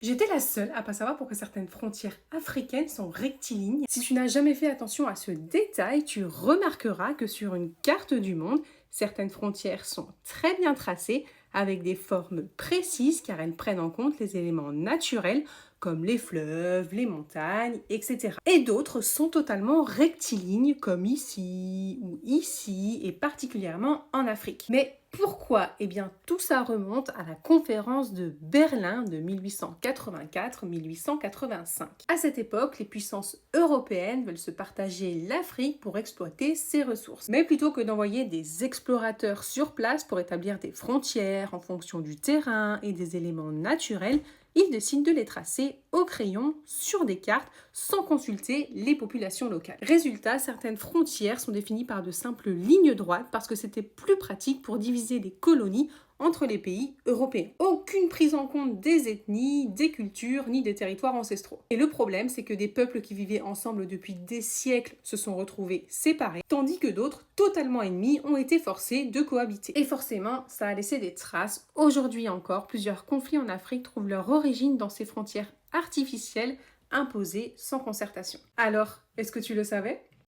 J'étais la seule à pas savoir pourquoi certaines frontières africaines sont rectilignes. Si tu n'as jamais fait attention à ce détail, tu remarqueras que sur une carte du monde, certaines frontières sont très bien tracées avec des formes précises car elles prennent en compte les éléments naturels comme les fleuves, les montagnes, etc. Et d'autres sont totalement rectilignes comme ici ou ici et particulièrement en Afrique. Mais pourquoi? Eh bien, tout ça remonte à la conférence de Berlin de 1884-1885. À cette époque, les puissances européennes veulent se partager l'Afrique pour exploiter ses ressources. Mais plutôt que d'envoyer des explorateurs sur place pour établir des frontières en fonction du terrain et des éléments naturels, ils décident de les tracer au crayon sur des cartes sans consulter les populations locales. Résultat, certaines frontières sont définies par de simples lignes droites parce que c'était plus pratique pour diviser les colonies entre les pays européens. Aucune prise en compte des ethnies, des cultures, ni des territoires ancestraux. Et le problème, c'est que des peuples qui vivaient ensemble depuis des siècles se sont retrouvés séparés, tandis que d'autres, totalement ennemis, ont été forcés de cohabiter. Et forcément, ça a laissé des traces. Aujourd'hui encore, plusieurs conflits en Afrique trouvent leur origine dans ces frontières artificielles imposées sans concertation. Alors, est-ce que tu le savais ?